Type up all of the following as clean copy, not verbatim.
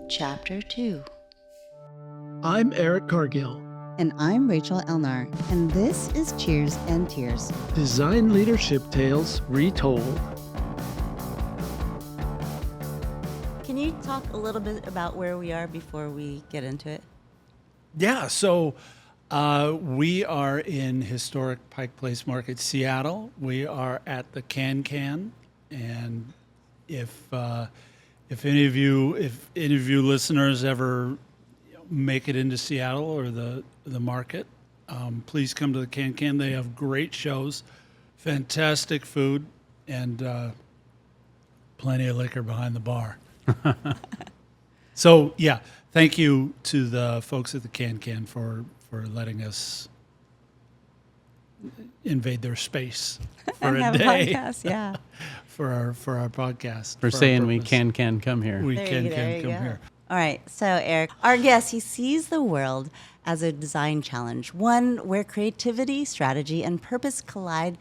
Chapter 2. I'm Eric Cargill. And I'm Rachel Elnar, and this is Cheers and Tears. Design Leadership Tales Retold. Can you talk a little bit about where we are before we get into it? Yeah, so we are in historic Pike Place Market, Seattle. We are at the Can, and if any of you listeners ever make it into Seattle or the market, please come to the Can. They have great shows, fantastic food, and plenty of liquor behind the bar. So yeah, thank you to the folks at the Can for letting us invade their space for and a have day. A podcast, yeah. for our podcast. For saying we can come here. We There can you come go. here. All right, so Eric, our guest, he sees the world as a design challenge, one where creativity, strategy, and purpose collide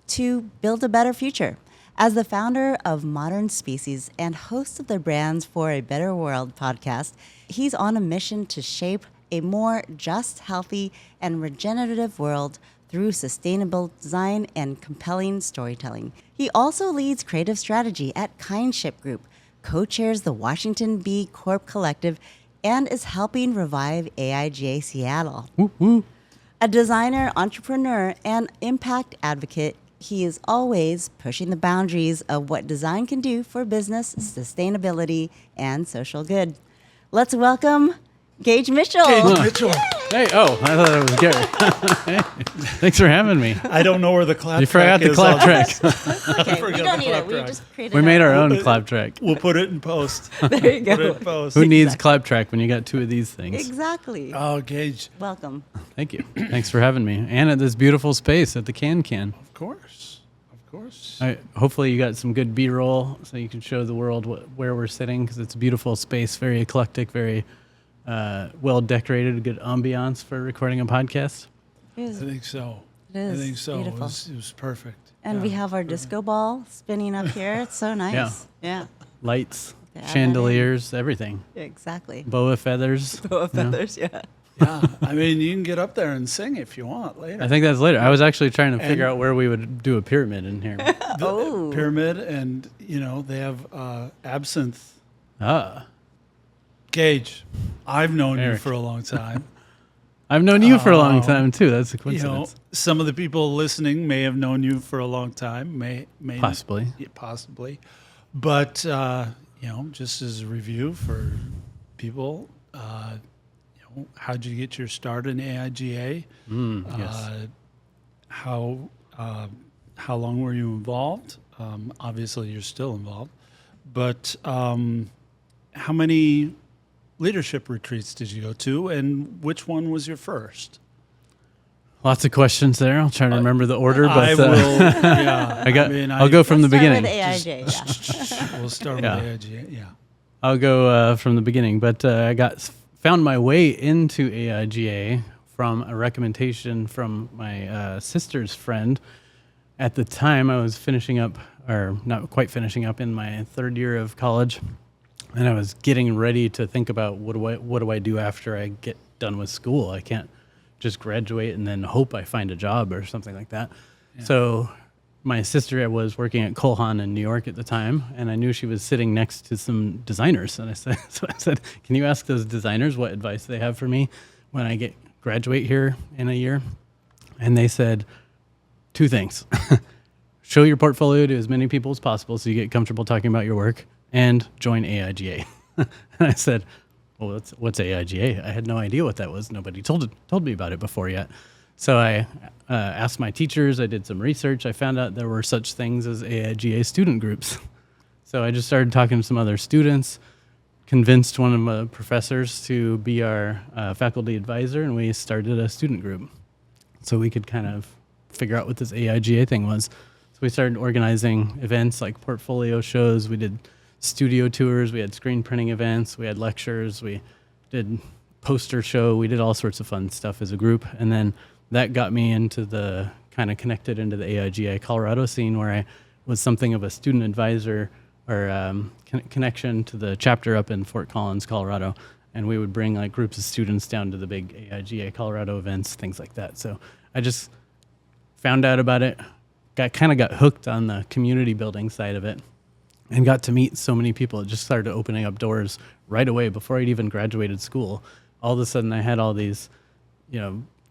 to build a better future. As the founder of Modern Species and host of the Brands for a Better World podcast, he's on a mission to shape a more just, healthy, and regenerative world through sustainable design and compelling storytelling. He also leads creative strategy at Kindship Group, co-chairs the Washington B Corp Collective, and is helping revive AIGA Seattle. Woo, woo. A designer, entrepreneur, and impact advocate, he is always pushing the boundaries of what design can do for business, sustainability, and social good. Let's welcome Gage Mitchell. Gage Mitchell. Hey, I thought it was Gary. Hey, thanks for having me. I don't know where the clap You track forgot the is. clap track. Okay, we forgot don't the need clap it. We track. just created We made our own. own clap track. We'll put it in post. There you Put it go. in post. Who needs Exactly. clap track when you got two of these things? Exactly. Oh, Gage. Welcome. Thank you. Thanks for having me. And at this beautiful space at the Can. Of course. Of course. Hopefully you got some good B-roll so you can show the world where we're sitting, because it's a beautiful space, very eclectic, very well decorated, good ambiance for recording a podcast. It I is. think so. It is I think so. beautiful. It was perfect. And we have our disco ball spinning up here. It's so nice. Yeah. Lights, Yeah, that chandeliers, everything. Exactly. Boa feathers. Boa feathers, yeah. Yeah. I mean, you can get up there and sing if you want later. I think that's later. I was actually trying to figure And- out where we would do a pyramid in here. Oh. Pyramid, and they have absinthe. Gage, I've known you Eric. for a long time. I've known you for a long time too. That's a You know, coincidence. some of the people listening may have known you for a long time, may Possibly. yeah, possibly, but just as a review for people, how'd you get your start in AIGA? Yes. How long were you involved? Obviously, you're still involved, but how many leadership retreats did you go to, and which one was your first? Lots of questions there. I'll try to remember the order, but I will. Yeah, I'll go from the Let's start beginning. with AIJ, yeah. We'll start Yeah. with AIGA. Yeah. I'll go from the beginning, but I found my way into AIGA from a recommendation from my sister's friend. At the time, I was finishing up, or not quite finishing up, in my third year of college, and I was getting ready to think about what do I do after I get done with school. I can't just graduate and then hope I find a job or something like that. Yeah. So my sister was working at Colhan in New York at the time, and I knew she was sitting next to some designers. And I said, can you ask those designers what advice they have for me when I graduate here in a year? And they said 2 things. Show your portfolio to as many people as possible so you get comfortable talking about your work, and join AIGA. And I said, well, what's AIGA? I had no idea what that was. Nobody told me about it before yet. So I asked my teachers. I did some research. I found out there were such things as AIGA student groups. So I just started talking to some other students, convinced one of my professors to be our faculty advisor, and we started a student group so we could kind of figure out what this AIGA thing was. So we started organizing events like portfolio shows. We did studio tours. We had screen printing events. We had lectures. We did poster show. We did all sorts of fun stuff as a group. And then that got me into connected into the AIGA Colorado scene, where I was something of a student advisor connection to the chapter up in Fort Collins, Colorado. And we would bring like groups of students down to the big AIGA Colorado events, things like that. So I just found out about it, got hooked on the community building side of it, and got to meet so many people. It just started opening up doors right away before I'd even graduated school. All of a sudden I had all these,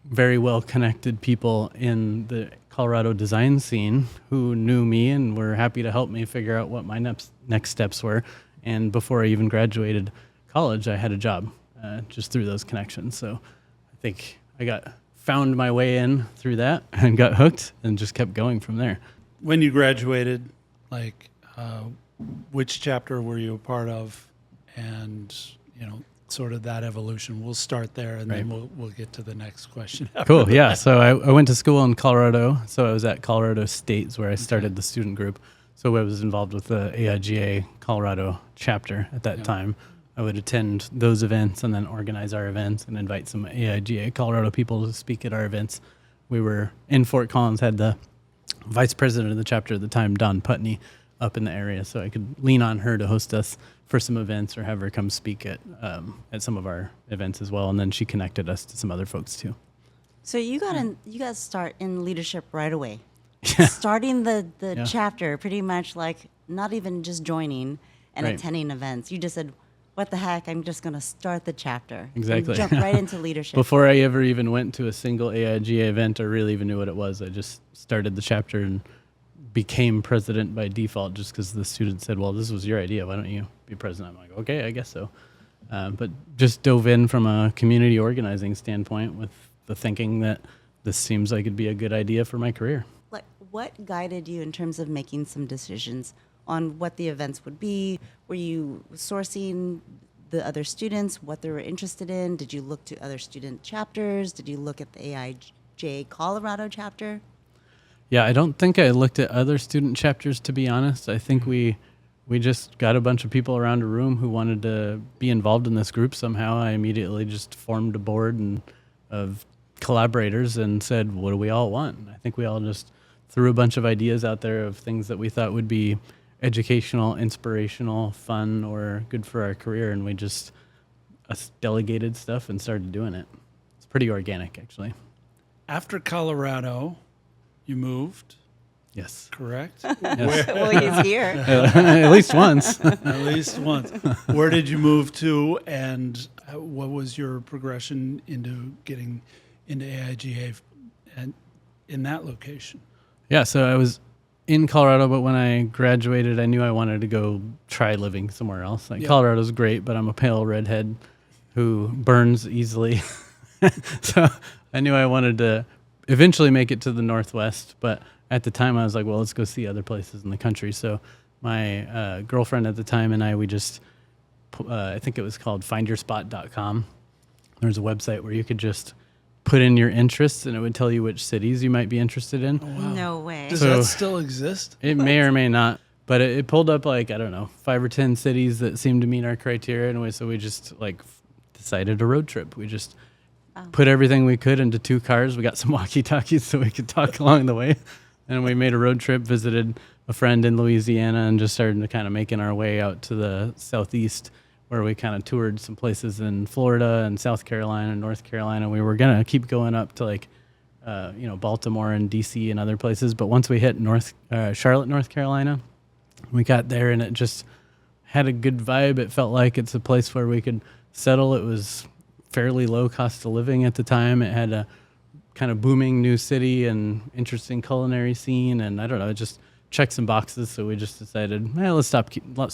very well connected people in the Colorado design scene who knew me and were happy to help me figure out what my next steps were. And before I even graduated college, I had a job just through those connections. So I think I found my way in through that and got hooked and just kept going from there. When you graduated, which chapter were you a part of? And, sort of that evolution. We'll start there, and then we'll get to the next question. Cool. Yeah. So I went to school in Colorado. So I was at Colorado State, where I started the student group. So I was involved with the AIGA Colorado chapter at that time. I would attend those events and then organize our events and invite some AIGA Colorado people to speak at our events. We were in Fort Collins, had the vice president of the chapter at the time, Don Putney, up in the area. So I could lean on her to host us for some events or have her come speak at some of our events as well. And then she connected us to some other folks too. So you got to start in leadership right away. Starting the chapter, pretty much like not even just joining and attending events. You just said, what the heck, I'm just going to start the chapter. Exactly. And jump right into leadership. Before I ever even went to a single AIGA event or really even knew what it was, I just started the chapter and became president by default just because the student said, well, this was your idea. Why don't you be president? I'm like, okay, I guess so. But just dove in from a community organizing standpoint with the thinking that this seems like it'd be a good idea for my career. Like, what guided you in terms of making some decisions on what the events would be? Were you sourcing the other students, what they were interested in? Did you look to other student chapters? Did you look at the AIGA Colorado chapter? Yeah, I don't think I looked at other student chapters, to be honest. I think we just got a bunch of people around a room who wanted to be involved in this group somehow. I immediately just formed a board of collaborators and said, what do we all want? And I think we all just threw a bunch of ideas out there of things that we thought would be educational, inspirational, fun, or good for our career. And we just delegated stuff and started doing it. It's pretty organic, actually. After Colorado, you moved, Yes. correct? Yes. Well, he's here. At least once. At least once. Where did you move to, and what was your progression into getting into AIGA and in that location? Yeah, so I was in Colorado, but when I graduated, I knew I wanted to go try living somewhere else. Colorado's great, but I'm a pale redhead who burns easily. So I knew I wanted to eventually make it to the Northwest, but at the time I was like, well, let's go see other places in the country. So my girlfriend at the time and we just, I think it was called findyourspot.com. There's a website where you could just put in your interests and it would tell you which cities you might be interested in. Oh, wow. No way. Does So- that still exist? It may or may not, but it pulled up 5 or 10 cities that seemed to meet our criteria. And so we just decided a road trip. We just put everything we could into 2 cars. We got some walkie-talkies so we could talk along the way. And we made a road trip, visited a friend in Louisiana, and just started to kind of making our way out to the southeast, where we kind of toured some places in Florida and South Carolina and North Carolina. We were going to keep going up to Baltimore and DC and other places. But once we hit Charlotte, North Carolina, we got there and it just had a good vibe. It felt like it's a place where we could settle. It was fairly low cost of living at the time. It had a kind of booming new city and interesting culinary scene. And I don't know, it just checked some boxes. So we just decided, let's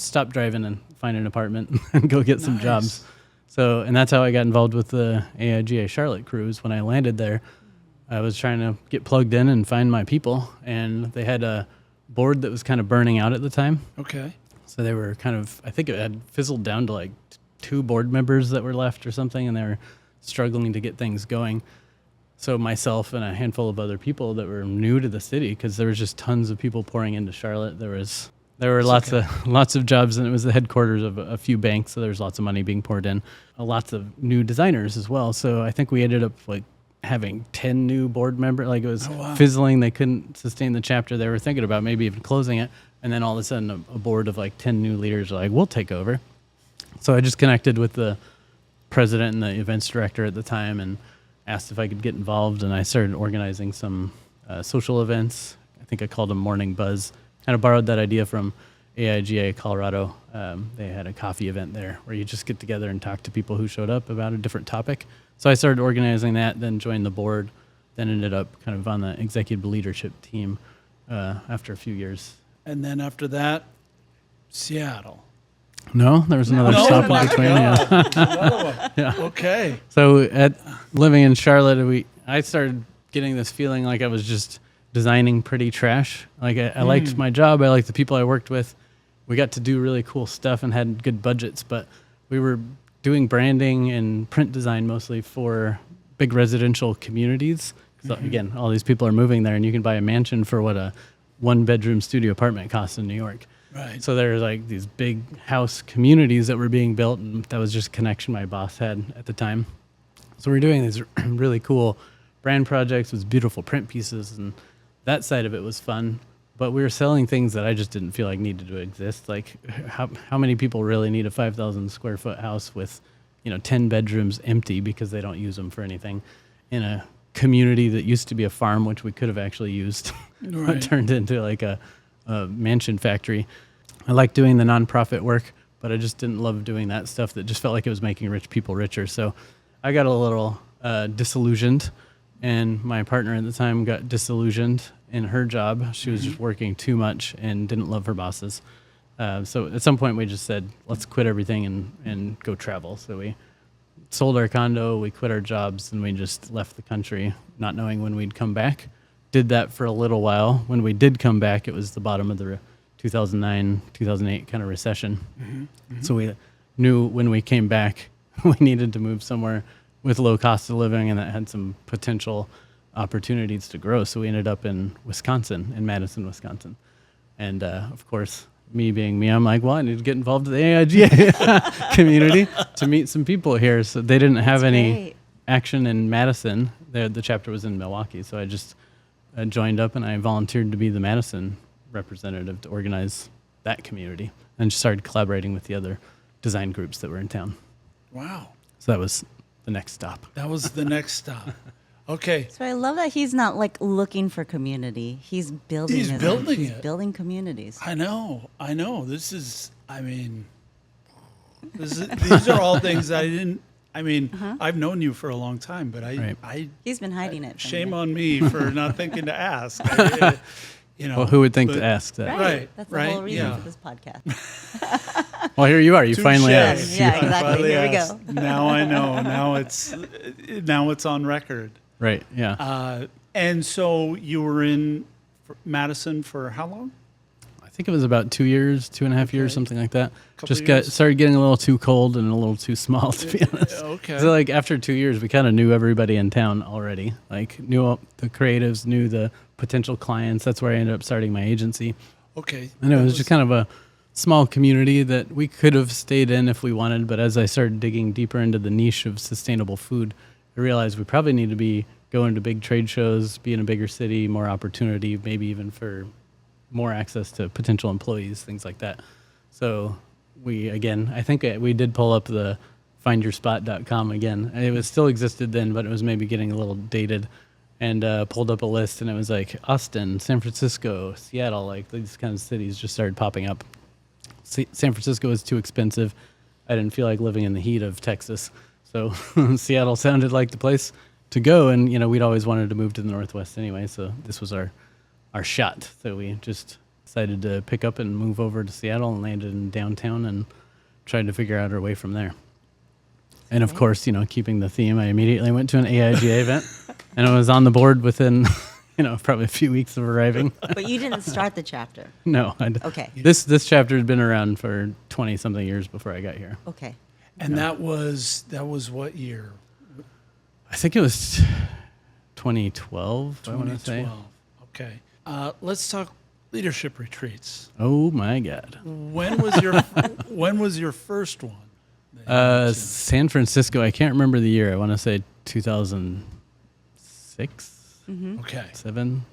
stop driving and find an apartment and go get some jobs. So, and that's how I got involved with the AIGA Charlotte cruise. When I landed there, I was trying to get plugged in and find my people. And they had a board that was kind of burning out at the time. Okay. So they were I think it had fizzled down to 2 board members that were left or something, and they were struggling to get things going. So myself and a handful of other people that were new to the city, because there was just tons of people pouring into Charlotte. There were lots of jobs, and it was the headquarters of a few banks, so there was lots of money being poured in. Lots of new designers as well. So I think we ended up having 10 new board members. It was fizzling. They couldn't sustain the chapter. They were thinking about maybe even closing it. And then all of a sudden, a board of like 10 new leaders are like, we'll take over. So I just connected with the president and the events director at the time and asked if I could get involved. And I started organizing some social events. I think I called them Morning Buzz. Kind of borrowed that idea from AIGA Colorado. They had a coffee event there where you just get together and talk to people who showed up about a different topic. So I started organizing that, then joined the board, then ended up kind of on the executive leadership team after a few years. And then after that, Seattle. No, there was another stop in between. Another one. Yeah. Okay. So living in Charlotte, I started getting this feeling like I was just designing pretty trash. Like I liked my job. I liked the people I worked with. We got to do really cool stuff and had good budgets, but we were doing branding and print design mostly for big residential communities. So again, all these people are moving there, and you can buy a mansion for what a 1-bedroom studio apartment costs in New York. Right. So there's like these big house communities that were being built, and that was just a connection my boss had at the time. So we're doing these really cool brand projects with beautiful print pieces, and that side of it was fun. But we were selling things that I just didn't feel like needed to exist. Like how many people really need a 5,000 square foot house with, 10 bedrooms empty because they don't use them for anything in a community that used to be a farm, which we could have actually used, Right. but turned into like a mansion factory. I like doing the nonprofit work, but I just didn't love doing that stuff that just felt like it was making rich people richer. So I got a little disillusioned, and my partner at the time got disillusioned in her job. She was just working too much and didn't love her bosses. So at some point we just said, let's quit everything and go travel. So we sold our condo, we quit our jobs, and we just left the country, not knowing when we'd come back. Did that for a little while. When we did come back, it was the bottom of the 2009, 2008 kind of recession. So we knew when we came back, we needed to move somewhere with low cost of living and that had some potential opportunities to grow. So we ended up in Wisconsin, in Madison, Wisconsin. And of course, me being me, I'm like, well, I need to get involved in the AIGA community to meet some people here. So they didn't have any great. action in Madison. The chapter was in Milwaukee. So I just joined up and I volunteered to be the Madison representative to organize that community and just started collaborating with the other design groups that were in town. Wow. So that was the next stop. That was the next stop. Okay. So I love that he's not like looking for community. He's building He's his building He's it. building communities. I know. This is, these are all things I didn't, I've known you for a long time, but Right. He's been hiding it. from shame you. on me for not thinking to ask. Well, who would think but- to ask that? Right, That's the right, whole reason yeah. for this podcast. Well, here you are. You finally Touche. asked. Yeah, I exactly. finally Here we asked. go. Now I know. Now it's on record. Right. Yeah. And so you were in Madison for how long? I think it was about 2 years, 2.5 years, Okay. something like that. Couple Just years. started getting a little too cold and a little too small, to be honest. Okay. So like after 2 years, we kind of knew everybody in town already. Like knew all the creatives, knew the potential clients. That's where I ended up starting my agency. Okay. And it That was just kind of a small community that we could have stayed in if we wanted. But as I started digging deeper into the niche of sustainable food, I realized we probably need to be going to big trade shows, be in a bigger city, more opportunity, maybe even for more access to potential employees, things like that. So I think we did pull up the findyourspot.com again. It still existed then, but it was maybe getting a little dated. And pulled up a list, and it was like Austin, San Francisco, Seattle, like these kind of cities just started popping up. San Francisco was too expensive. I didn't feel like living in the heat of Texas. So Seattle sounded like the place to go. And, we'd always wanted to move to the Northwest anyway. So this was our shot. So we just decided to pick up and move over to Seattle and landed in downtown and tried to figure out our way from there. And of course, keeping the theme, I immediately went to an AIGA event and I was on the board within, probably a few weeks of arriving. But you didn't start the chapter. No. Okay. This chapter had been around for 20 something years before I got here. Okay. And that was what year? I think it was 2012, I want to say. 2012. Okay. Let's talk leadership retreats. Oh my God. When was your first one? San Francisco, I can't remember the year. I want to say 2006, Okay. 7,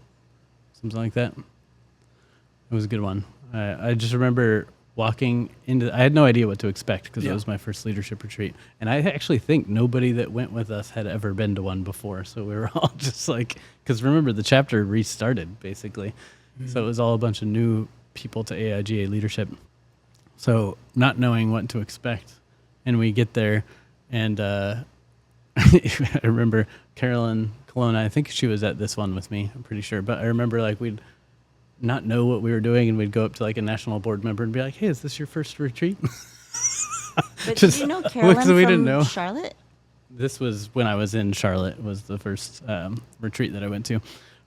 something like that. It was a good one. I just remember walking into. I had no idea what to expect because Yeah. it was my first leadership retreat, and I actually think nobody that went with us had ever been to one before. So we were all just like, because remember the chapter restarted basically, so it was all a bunch of new people to AIGA leadership. So not knowing what to expect, and we get there, and I remember Carolyn Colonna. I think she was at this one with me. I'm pretty sure, but I remember like we'd not know what we were doing, and we'd go up to like a national board member and be like, "Hey, is this your first retreat?" But Just- did you know Carolyn we from didn't know. Charlotte? This was when I was in Charlotte. Was the first retreat that I went to,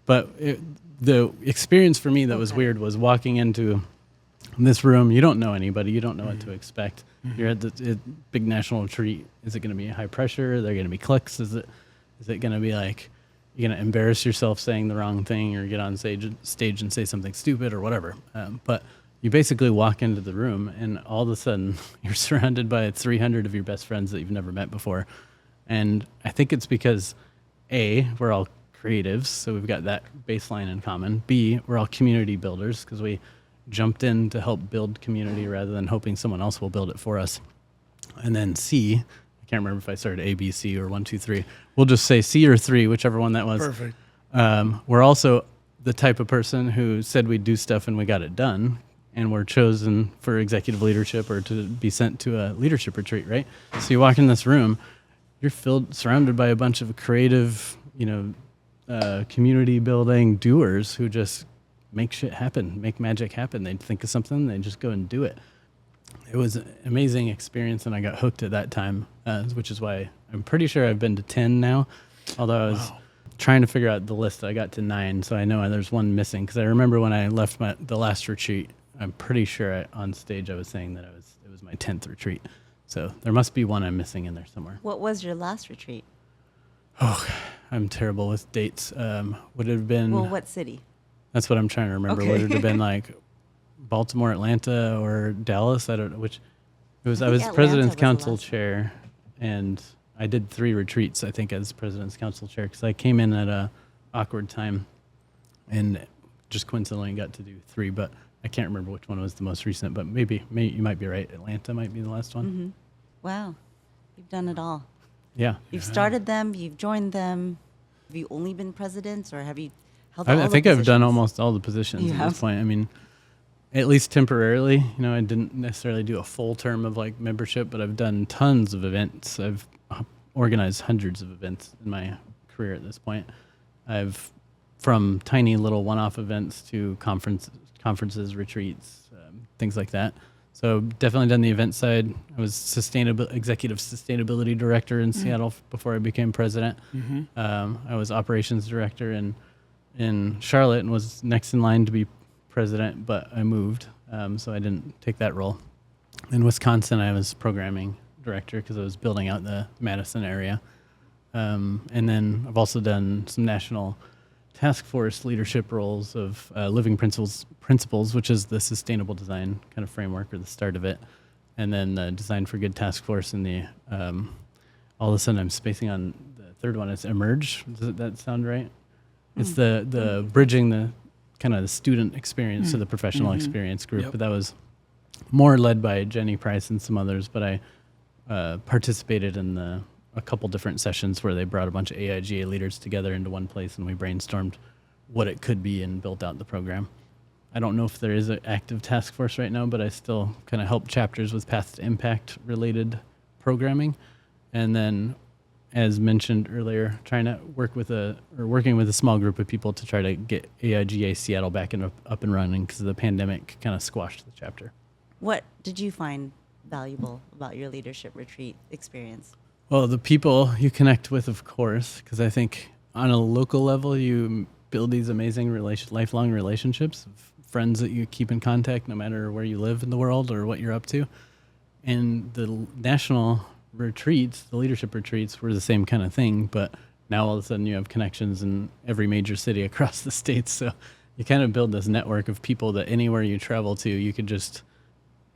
but the experience for me that was Okay. weird was walking into this room. You don't know anybody. You don't know what to expect. You're at the big national retreat. Is it going to be high pressure? Are there going to be cliques? Is it going to be like you're going to embarrass yourself saying the wrong thing or get on stage and say something stupid or whatever? But you basically walk into the room and all of a sudden you're surrounded by 300 of your best friends that you've never met before. And I think it's because A, we're all creatives, so we've got that baseline in common. B, we're all community builders because we jumped in to help build community rather than hoping someone else will build it for us. And then C, I can't remember if I started A, B, C, or 1, 2, 3. We'll just say C or 3, whichever one that was. Perfect. We're also the type of person who said we'd do stuff and we got it done, and we're chosen for executive leadership or to be sent to a leadership retreat, right? So you walk in this room, you're surrounded by a bunch of creative, community building doers who just make shit happen, make magic happen. They'd think of something, they just go and do it. It was an amazing experience, and I got hooked at that time, which is why I'm pretty sure I've been to 10 now, although I was trying to figure out the list. I got to 9, so I know there's one missing, because I remember when I left the last retreat, I'm pretty sure on stage I was saying that it was my 10th retreat. So there must be one I'm missing in there somewhere. What was your last retreat? I'm terrible with dates. Would it have been... Well, what city? That's what I'm trying to remember. Okay. Would it have been like Baltimore, Atlanta, or Dallas? I don't know which. It was. I was Atlanta President's was the Council last one. chair, and I did 3 retreats, I think, as President's Council chair, because I came in at a awkward time, and just coincidentally got to do 3. But I can't remember which one was the most recent. But maybe you might be right. Atlanta might be the last one. Mm-hmm. Wow, you've done it all. Yeah. You've started them. You've joined them. Have you only been presidents, or have you held all I the think I've done positions? almost all the positions You at have? this point. I mean, at least temporarily. I didn't necessarily do a full term of like membership, but I've done tons of events. I've organized hundreds of events in my career at this point. I've from tiny little one-off events to conferences, retreats, things like that. So definitely done the event side. I was executive sustainability director in Seattle before I became president. I was operations director in Charlotte and was next in line to be president, but I moved, so I didn't take that role. In Wisconsin, I was programming director because I was building out the Madison area. And then I've also done some national task force leadership roles of Living Principles, which is the sustainable design kind of framework or the start of it. And then the Design for Good task force and the, all of a sudden I'm spacing on the third one. It's Emerge. Does that sound right? It's the bridging the kind of the student experience to the professional experience group. Yep. But that was more led by Jenny Price and some others, but I participated in a couple different sessions where they brought a bunch of AIGA leaders together into one place and we brainstormed what it could be and built out the program. I don't know if there is an active task force right now, but I still kind of help chapters with path to impact related programming. And then, as mentioned earlier, working with a small group of people to try to get AIGA Seattle back up and running because the pandemic kind of squashed the chapter. What did you find valuable about your leadership retreat experience? Well, the people you connect with, of course, because I think on a local level, you build these amazing lifelong relationships of friends that you keep in contact no matter where you live in the world or what you're up to. And the national retreats, the leadership retreats, were the same kind of thing, but now all of a sudden you have connections in every major city across the states. So you kind of build this network of people that anywhere you travel to, you could just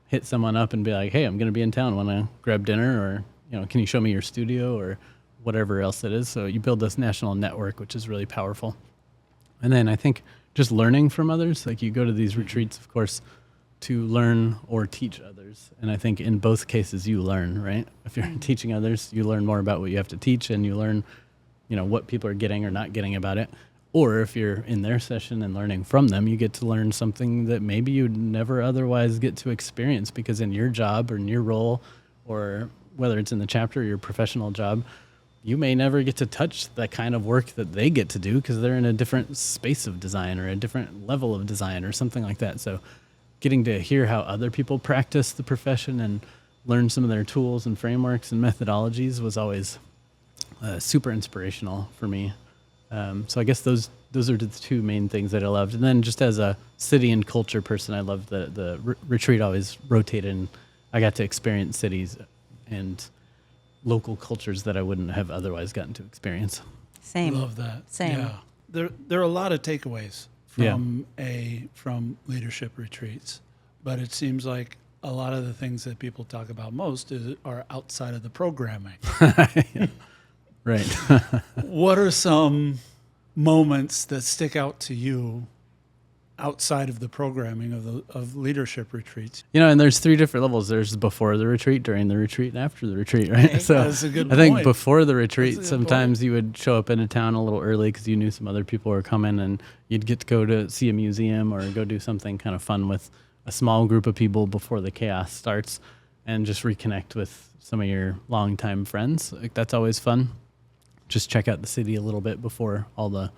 hit someone up and be like, hey, I'm going to be in town. Want to grab dinner? Or, can you show me your studio or whatever else it is? So you build this national network, which is really powerful. And then I think just learning from others, like you go to these retreats, of course, to learn or teach others. And I think in both cases you learn, right? If you're teaching others, you learn more about what you have to teach, and you learn, what people are getting or not getting about it. Or if you're in their session and learning from them, you get to learn something that maybe you'd never otherwise get to experience, because in your job or in your role, or whether it's in the chapter or your professional job, you may never get to touch that kind of work that they get to do because they're in a different space of design or a different level of design or something like that. So getting to hear how other people practice the profession and learn some of their tools and frameworks and methodologies was always super inspirational for me. So I guess those are the two main things that I loved. And then just as a city and culture person, I loved the retreat always rotated, and I got to experience cities and local cultures that I wouldn't have otherwise gotten to experience. Same. Love that. Same. Yeah. There are a lot of takeaways from leadership retreats, but it seems like a lot of the things that people talk about most are outside of the programming. Right. What are some moments that stick out to you outside of the programming of leadership retreats? And there's 3 different levels. There's before the retreat, during the retreat, and after the retreat, right? Okay. So That's a good I think point. before the That's a retreat, good sometimes you would show up in a town a little early because you knew some other people were coming, and you'd get to go to see a museum or go do something kind of fun with a small group of people before the chaos starts, and just reconnect with some of your longtime friends. Like, that's always fun. Just check out the city a little bit before all the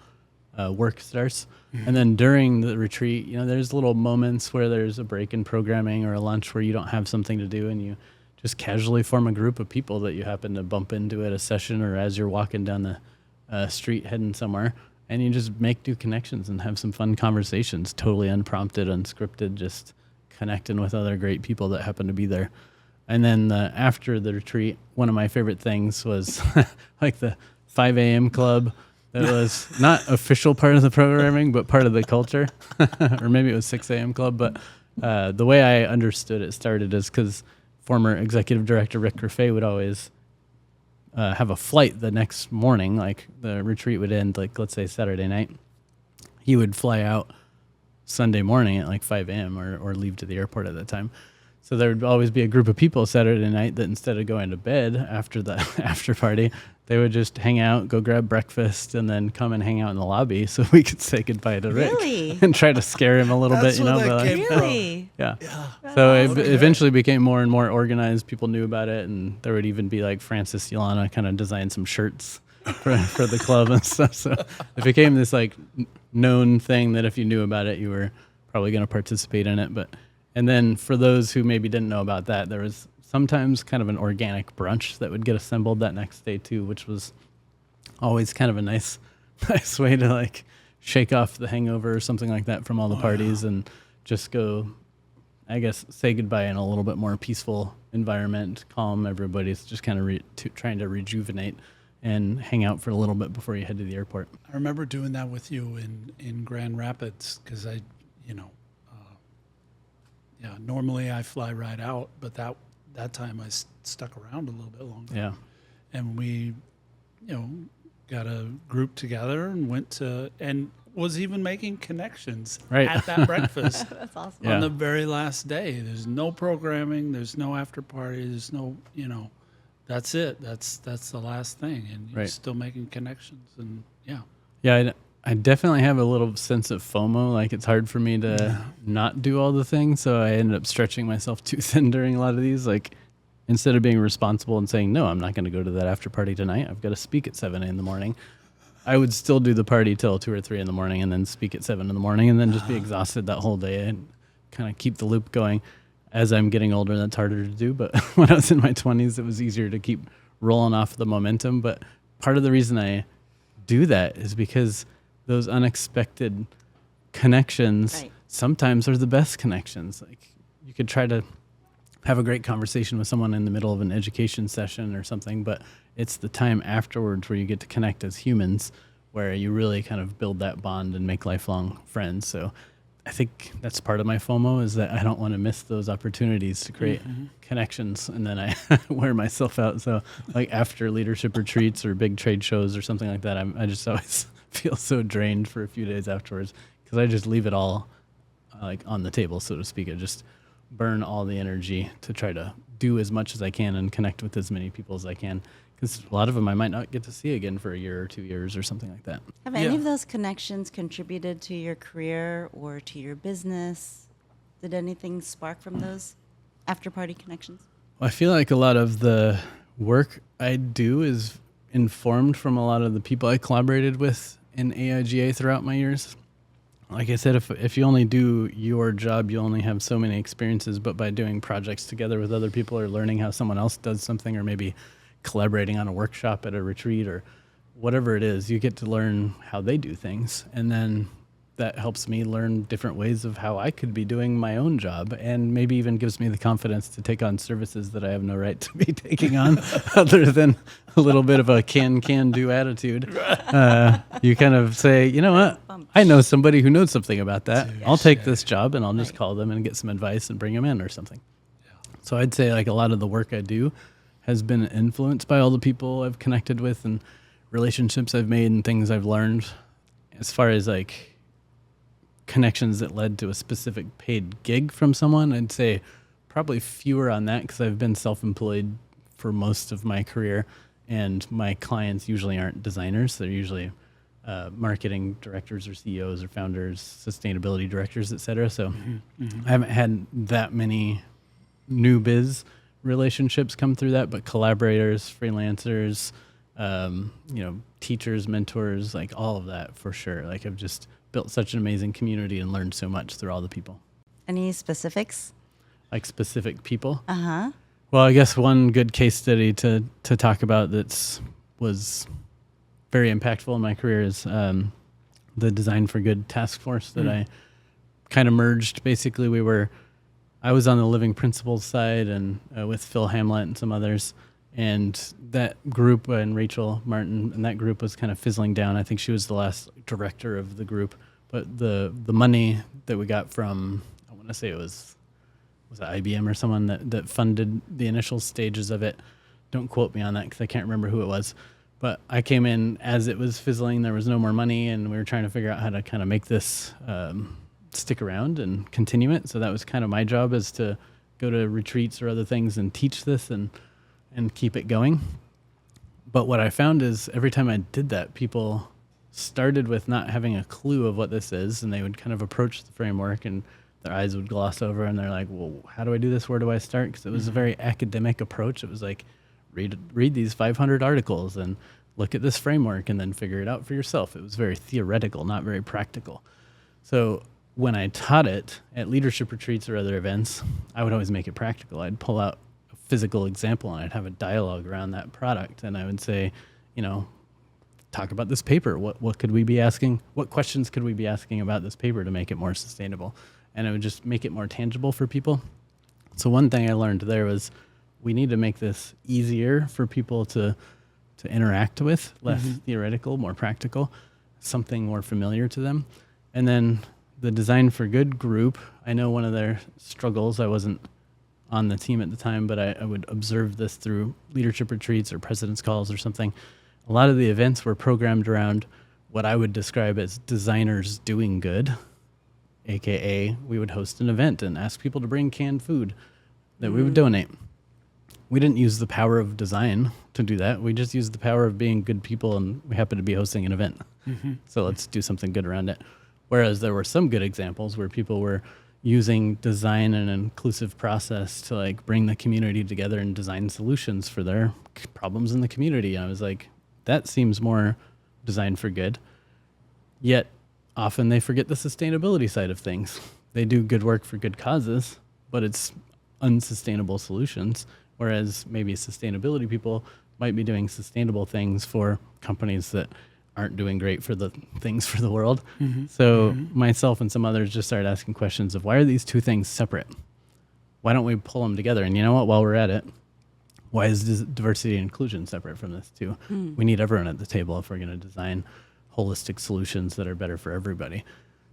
work starts. And then during the retreat, there's little moments where there's a break in programming or a lunch where you don't have something to do, and you just casually form a group of people that you happen to bump into at a session or as you're walking down the street heading somewhere, and you just make new connections and have some fun conversations, totally unprompted, unscripted, just connecting with other great people that happen to be there. And then after the retreat, one of my favorite things was like the 5 a.m. club. That was not official part of the programming, but part of the culture. Or maybe it was 6 a.m. club. But the way I understood it started is because former executive director Rick Raffay would always have a flight the next morning. Like, the retreat would end, like, let's say Saturday night. He would fly out Sunday morning at like 5 a.m. or leave to the airport at that time. So there would always be a group of people Saturday night that instead of going to bed after the after party, they would just hang out, go grab breakfast, and then come and hang out in the lobby so we could say goodbye to Rick. Really? And try to scare him a little That's bit, where but that like, came from. Really? yeah. Yeah. So it Okay. eventually became more and more organized. People knew about it, and there would even be like Francis Yolana kind of design some shirts for the club and stuff. So it became this like known thing that if you knew about it, you were probably going to participate in it. And then for those who maybe didn't know about that, there was sometimes kind of an organic brunch that would get assembled that next day too, which was always kind of a nice way to like shake off the hangover or something like that from all the parties and just go, I guess, say goodbye in a little bit more peaceful environment, calm everybody's just kind of trying to rejuvenate and hang out for a little bit before you head to the airport. I remember doing that with you in Grand Rapids because normally I fly right out, but that time I stuck around a little bit longer. Yeah. And we, got a group together and went to, and was even making connections Right. at that breakfast That's awesome. Yeah. on the very last day. There's no programming. There's no after party. There's no, that's it. That's the last thing. And you're Right. still making connections. And yeah. Yeah, I definitely have a little sense of FOMO. Like, it's hard for me to not do all the things, so I ended up stretching myself too thin during a lot of these. Like, instead of being responsible and saying, no, I'm not going to go to that after party tonight, I've got to speak at 7 in the morning, I would still do the party till 2 or 3 in the morning and then speak at 7 in the morning and then just be exhausted that whole day and kind of keep the loop going. As I'm getting older, that's harder to do, but when I was in my 20s, it was easier to keep rolling off the momentum. But part of the reason I do that is because those unexpected connections Right. sometimes are the best connections. Like, you could try to have a great conversation with someone in the middle of an education session or something, but it's the time afterwards where you get to connect as humans, where you really kind of build that bond and make lifelong friends. So I think that's part of my FOMO, is that I don't want to miss those opportunities to create connections, and then I wear myself out. So like after leadership retreats or big trade shows or something like that, I just always feel so drained for a few days afterwards because I just leave it all like on the table, so to speak. I just burn all the energy to try to do as much as I can and connect with as many people as I can. Because a lot of them I might not get to see again for a year or 2 years or something like that. Have any of those connections contributed to your career or to your business? Did anything spark from those after-party connections? Well, I feel like a lot of the work I do is informed from a lot of the people I collaborated with in AIGA throughout my years. Like I said, if you only do your job, you only have so many experiences, but by doing projects together with other people or learning how someone else does something or maybe collaborating on a workshop at a retreat or whatever it is, you get to learn how they do things. And then that helps me learn different ways of how I could be doing my own job, and maybe even gives me the confidence to take on services that I have no right to be taking on other than a little bit of a can-do attitude. You kind of say, you know what, I know somebody who knows something about that. I'll take this job and I'll just call them and get some advice and bring them in or something. So I'd say like a lot of the work I do has been influenced by all the people I've connected with and relationships I've made and things I've learned. As far as like connections that led to a specific paid gig from someone, I'd say probably fewer on that because I've been self-employed for most of my career, and my clients usually aren't designers. They're usually marketing directors or CEOs or founders, sustainability directors, et cetera. So I haven't had that many new biz relationships come through that, but collaborators, freelancers, teachers, mentors, like all of that for sure. Like I've just built such an amazing community and learned so much through all the people. Any specifics? Like specific people? Uh-huh. Well, I guess one good case study to talk about was very impactful in my career is the Design for Good task force that I kind of merged. Basically, I was on the Living Principles side and with Phil Hamlet and some others. And that group and Rachel Martin, and that group was kind of fizzling down. I think she was the last director of the group. But the money that we got from, I want to say it was it IBM or someone that funded the initial stages of it. Don't quote me on that because I can't remember who it was. But I came in as it was fizzling. There was no more money, and we were trying to figure out how to kind of make this stick around and continue it. So that was kind of my job, is to go to retreats or other things and teach this and keep it going. But what I found is every time I did that, people started with not having a clue of what this is, and they would kind of approach the framework and their eyes would gloss over and they're like, well, how do I do this? Where do I start? Because it was a very academic approach. It was like, read these 500 articles and look at this framework and then figure it out for yourself. It was very theoretical, not very practical. So when I taught it at leadership retreats or other events, I would always make it practical. I'd pull out physical example and I'd have a dialogue around that product, and I would say, talk about this paper. What could we be asking? What questions could we be asking about this paper to make it more sustainable? And it would just make it more tangible for people. So one thing I learned there was we need to make this easier for people to interact with, less theoretical, more practical, something more familiar to them. And then the Design for Good group, I know one of their struggles, I wasn't on the team at the time, but I would observe this through leadership retreats or president's calls or something. A lot of the events were programmed around what I would describe as designers doing good, AKA we would host an event and ask people to bring canned food that we would donate. We didn't use the power of design to do that. We just used the power of being good people, and we happened to be hosting an event. So let's do something good around it. Whereas there were some good examples where people were using design and an inclusive process to like bring the community together and design solutions for their problems in the community. And I was like, that seems more Design for Good. Yet often they forget the sustainability side of things. They do good work for good causes, but it's unsustainable solutions. Whereas maybe sustainability people might be doing sustainable things for companies that aren't doing great for the things for the world. So myself and some others just started asking questions of, why are these two things separate? Why don't we pull them together? And you know what, while we're at it, why is diversity and inclusion separate from this too? We need everyone at the table if we're going to design holistic solutions that are better for everybody.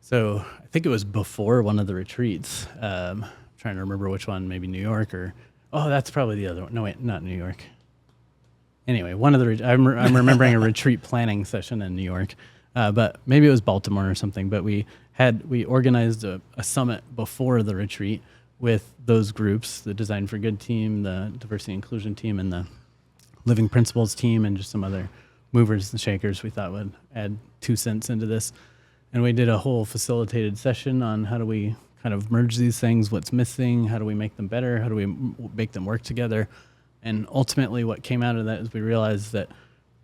So I think it was before one of the retreats, trying to remember which one, maybe New York that's probably the other one. No, wait, not New York. Anyway, one of the I'm remembering a retreat planning session in New York, but maybe it was Baltimore or something. But we organized a summit before the retreat with those groups, the Design for Good team, the Diversity Inclusion team, and the Living Principles team, and just some other movers and shakers we thought would add 2 cents into this. And we did a whole facilitated session on how do we kind of merge these things, what's missing, how do we make them better, how do we make them work together. And ultimately what came out of that is we realized that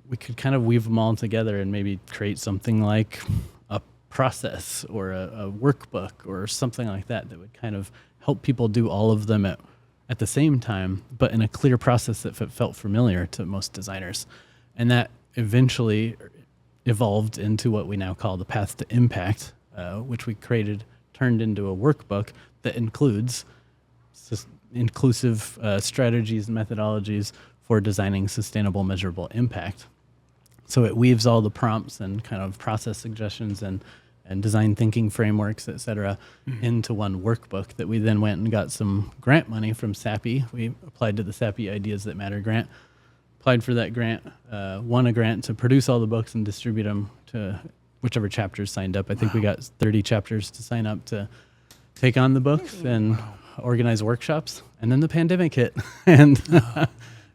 we could kind of weave them all together and maybe create something like a process or a workbook or something like that that would kind of help people do all of them at the same time, but in a clear process that felt familiar to most designers. And that eventually evolved into what we now call the Path to Impact, which we turned into a workbook that includes inclusive strategies and methodologies for designing sustainable, measurable impact. So it weaves all the prompts and kind of process suggestions and design thinking frameworks, et cetera, into one workbook that we then went and got some grant money from SAPI. We applied to the SAPI Ideas That Matter grant, applied for that grant, won a grant to produce all the books and distribute them to whichever chapters signed up. I think we got 30 chapters to sign up to take on the books and organize workshops. And then the pandemic hit, and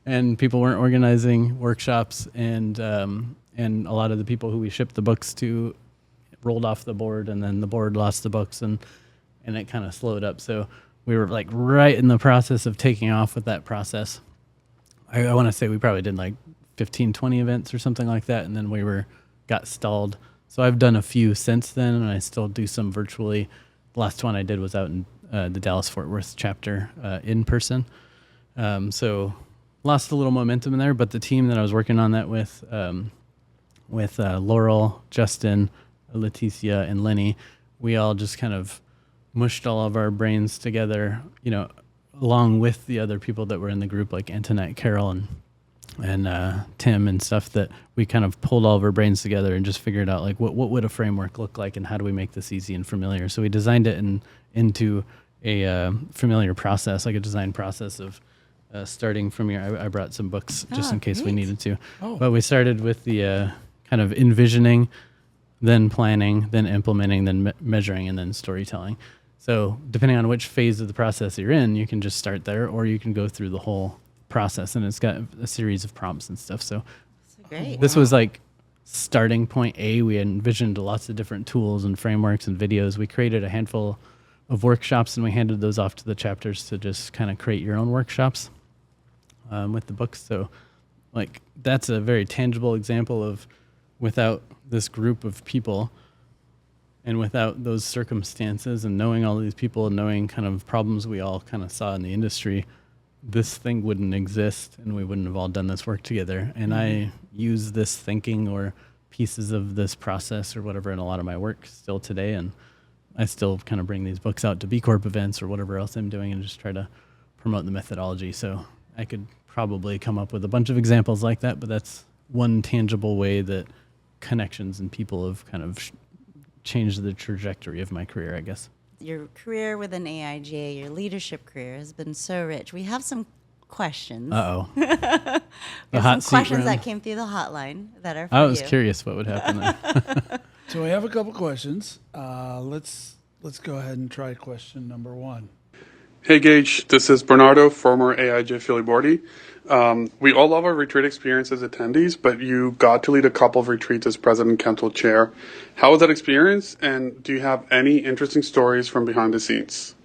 and people weren't organizing workshops, and a lot of the people who we shipped the books to rolled off the board, and then the board lost the books, and it kind of slowed up. So we were like right in the process of taking off with that process. I want to say we probably did like 15, 20 events or something like that, and then got stalled. So I've done a few since then, and I still do some virtually. The last one I did was out in the Dallas-Fort Worth chapter in person. So lost a little momentum in there, but the team that I was working on that with Laurel, Justin, Leticia, and Lenny, we all just kind of mushed all of our brains together, along with the other people that were in the group, like Antoinette, Carol, and Tim and stuff, that we kind of pulled all of our brains together and just figured out like what would a framework look like and how do we make this easy and familiar. So we designed it into a familiar process, like a design process of starting from here. I brought some books just in case we needed to. But we started with the kind of envisioning, then planning, then implementing, then measuring, and then storytelling. So depending on which phase of the process you're in, you can just start there, or you can go through the whole process, and it's got a series of prompts and stuff. So Great. this was like starting point A. We envisioned lots of different tools and frameworks and videos. We created a handful of workshops, and we handed those off to the chapters to just kind of create your own workshops with the books. So like that's a very tangible example of, without this group of people and without those circumstances and knowing all these people and knowing kind of problems we all kind of saw in the industry, this thing wouldn't exist and we wouldn't have all done this work together. And I use this thinking or pieces of this process or whatever in a lot of my work still today. And I still kind of bring these books out to B Corp events or whatever else I'm doing and just try to promote the methodology. So I could probably come up with a bunch of examples like that, but that's one tangible way that connections and people have kind of changed the trajectory of my career, I guess. Your career within AIGA, your leadership career has been so rich. We have some questions. Uh-oh. We have some questions that came through the hotline that are for I was you. curious what would happen there. So we have a couple questions. Let's go ahead and try question number one. Hey Gage, this is Bernardo, former AIGA Philly Boardy. We all love our retreat experience as attendees, but you got to lead a couple of retreats as President Council Chair. How was that experience, and do you have any interesting stories from behind the scenes?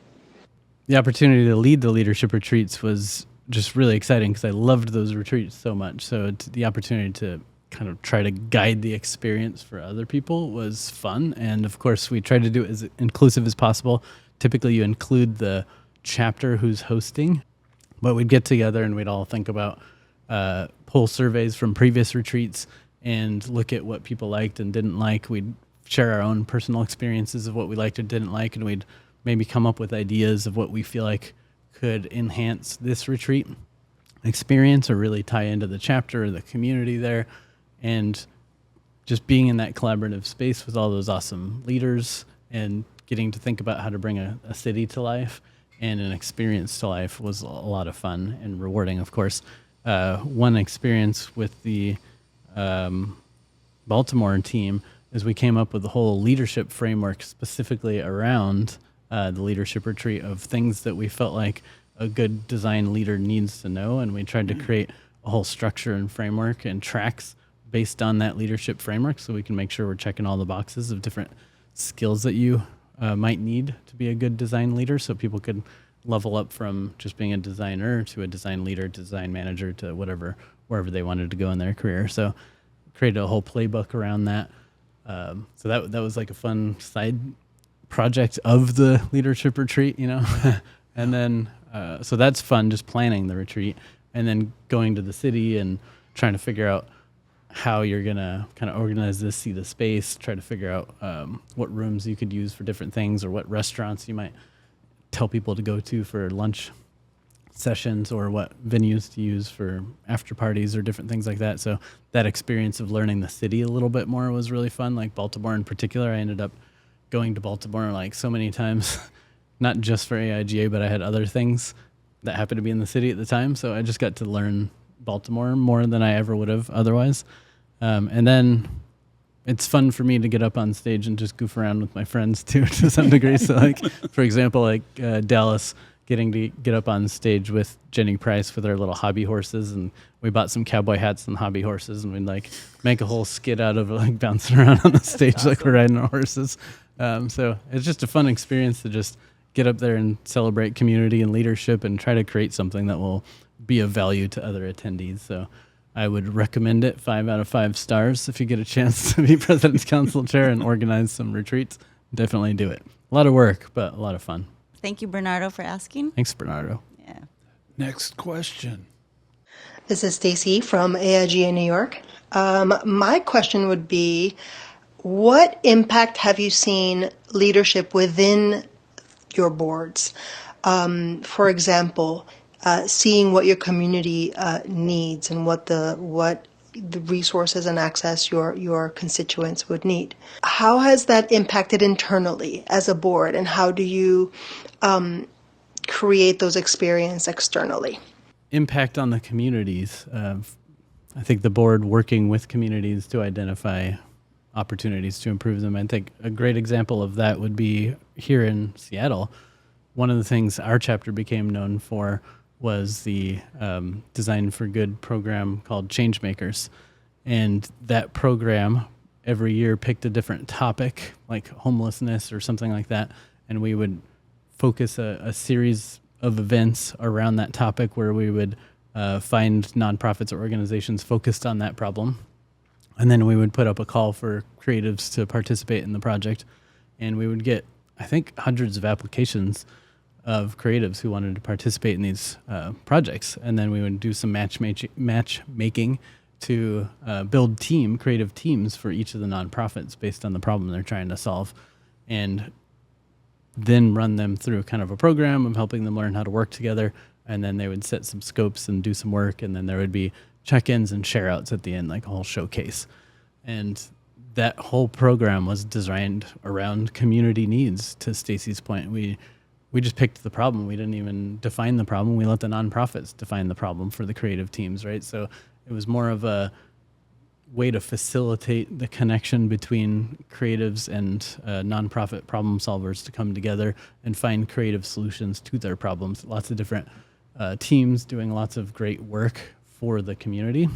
The opportunity to lead the leadership retreats was just really exciting because I loved those retreats so much. So the opportunity to kind of try to guide the experience for other people was fun. And of course, we tried to do it as inclusive as possible. Typically, you include the chapter who's hosting, but we'd get together and we'd all think about pull surveys from previous retreats and look at what people liked and didn't like. We'd share our own personal experiences of what we liked or didn't like, and we'd maybe come up with ideas of what we feel like could enhance this retreat experience or really tie into the chapter or the community there. And just being in that collaborative space with all those awesome leaders and getting to think about how to bring a city to life and an experience to life was a lot of fun and rewarding, of course. One experience with the Baltimore team is we came up with a whole leadership framework specifically around the leadership retreat of things that we felt like a good design leader needs to know. And we tried to create a whole structure and framework and tracks based on that leadership framework so we can make sure we're checking all the boxes of different skills that you might need to be a good design leader, so people could level up from just being a designer to a design leader, design manager, to wherever they wanted to go in their career. So created a whole playbook around that. So that was like a fun side project of the leadership retreat, and then so that's fun, just planning the retreat and then going to the city and trying to figure out how you're going to kind of organize this, see the space, try to figure out what rooms you could use for different things or what restaurants you might tell people to go to for lunch sessions or what venues to use for after parties or different things like that. So that experience of learning the city a little bit more was really fun. Like Baltimore in particular, I ended up going to Baltimore like so many times, not just for AIGA, but I had other things that happened to be in the city at the time. So I just got to learn Baltimore more than I ever would have otherwise. And then it's fun for me to get up on stage and just goof around with my friends too, to some degree. So like, for example, like Dallas, getting to get up on stage with Jenny Price with our little hobby horses, and we bought some cowboy hats and hobby horses, and we'd like make a whole skit out of like bouncing around on the stage like we're riding our horses. So it's just a fun experience to just get up there and celebrate community and leadership and try to create something that will be of value to other attendees. So I would recommend it 5 out of 5 stars. If you get a chance to be President's Council Chair and organize some retreats, definitely do it. A lot of work, but a lot of fun. Thank you, Bernardo, for asking. Thanks, Bernardo. Yeah. Next question. This is Stacy from AIGA New York. My question would be, what impact have you seen leadership within your boards? For example, seeing what your community needs and what the resources and access your constituents would need. How has that impacted internally as a board, and how do you create those experiences externally? Impact on the communities. I think the board working with communities to identify opportunities to improve them. I think a great example of that would be here in Seattle. One of the things our chapter became known for was the Design for Good program called Changemakers. And that program every year picked a different topic, like homelessness or something like that. And we would focus a series of events around that topic where we would find nonprofits or organizations focused on that problem. And then we would put up a call for creatives to participate in the project. And we would get, I think, hundreds of applications of creatives who wanted to participate in these projects. And then we would do some matchmaking to build creative teams for each of the nonprofits based on the problem they're trying to solve. And then run them through kind of a program of helping them learn how to work together. And then they would set some scopes and do some work. And then there would be check-ins and share-outs at the end, like a whole showcase. And that whole program was designed around community needs, to Stacy's point. We just picked the problem. We didn't even define the problem. We let the nonprofits define the problem for the creative teams, right? So it was more of a way to facilitate the connection between creatives and nonprofit problem solvers to come together and find creative solutions to their problems. Lots of different teams doing lots of great work for the community.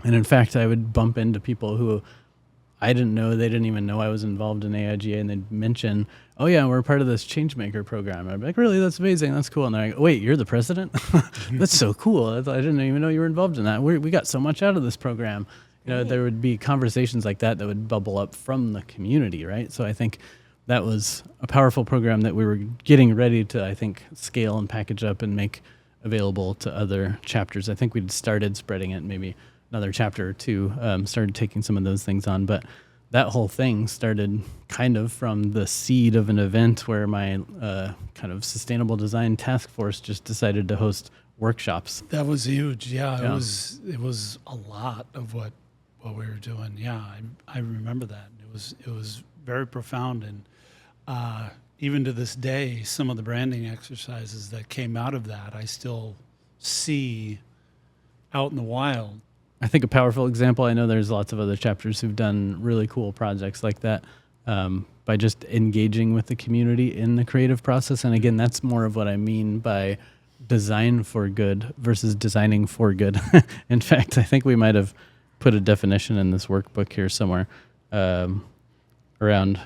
And in fact, I would bump into people who I didn't know, they didn't even know I was involved in AIGA, and they'd mention, oh yeah, we're part of this Changemaker program. I'd be like, really? That's amazing. That's cool. And they're like, wait, you're the president? That's so cool. I didn't even know you were involved in that. We got so much out of this program. There would be conversations like that would bubble up from the community, right? So I think that was a powerful program that we were getting ready to, I think, scale and package up and make available to other chapters. I think we'd started spreading it, maybe another chapter or two, started taking some of those things on. But that whole thing started kind of from the seed of an event where my kind of sustainable design task force just decided to host workshops. That was huge. Yeah. It was a lot of what we were doing. Yeah, I remember that. It was very profound, and even to this day, some of the branding exercises that came out of that, I still see out in the wild. I think a powerful example, I know there's lots of other chapters who've done really cool projects like that. by just engaging with the community in the creative process. And again, that's more of what I mean by design for good versus designing for good. In fact, I think we might have put a definition in this workbook here somewhere around,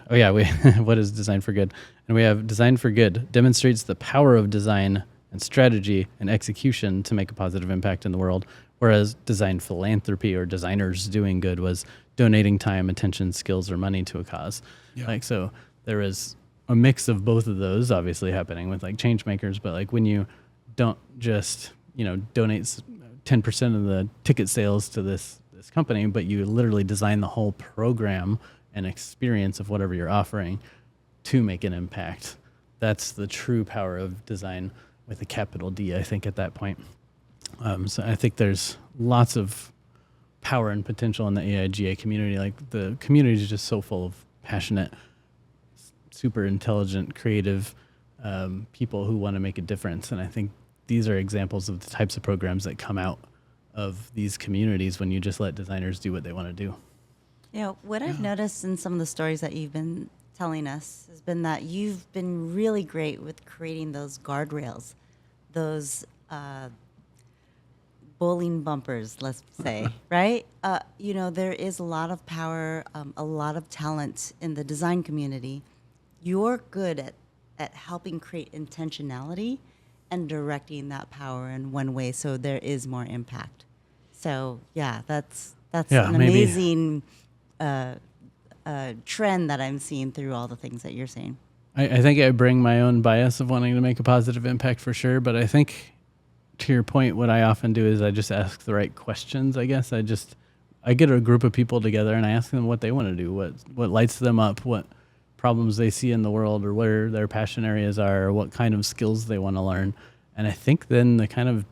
what is design for good? And we have design for good demonstrates the power of design and strategy and execution to make a positive impact in the world. Whereas design philanthropy or designers doing good was donating time, attention, skills, or money to a cause. Yeah. So there is a mix of both of those obviously happening with like change makers, but like when you don't just, donate 10% of the ticket sales to this company, but you literally design the whole program and experience of whatever you're offering to make an impact. That's the true power of design with a capital D, I think, at that point. So I think there's lots of power and potential in the AIGA community. Like the community is just so full of passionate, super intelligent, creative people who want to make a difference. And I think these are examples of the types of programs that come out of these communities when you just let designers do what they want to do. What I've noticed in some of the stories that you've been telling us has been that you've been really great with creating those guardrails, those bowling bumpers, let's say, right? There is a lot of power, a lot of talent in the design community. You're good at helping create intentionality and directing that power in one way so there is more impact. So, that's an amazing trend that I'm seeing through all the things that you're saying. I think I bring my own bias of wanting to make a positive impact for sure, but I think to your point, what I often do is I just ask the right questions, I guess. I get a group of people together and I ask them what they want to do, what lights them up, what problems they see in the world, or where their passion areas are, or what kind of skills they want to learn. And I think then the kind of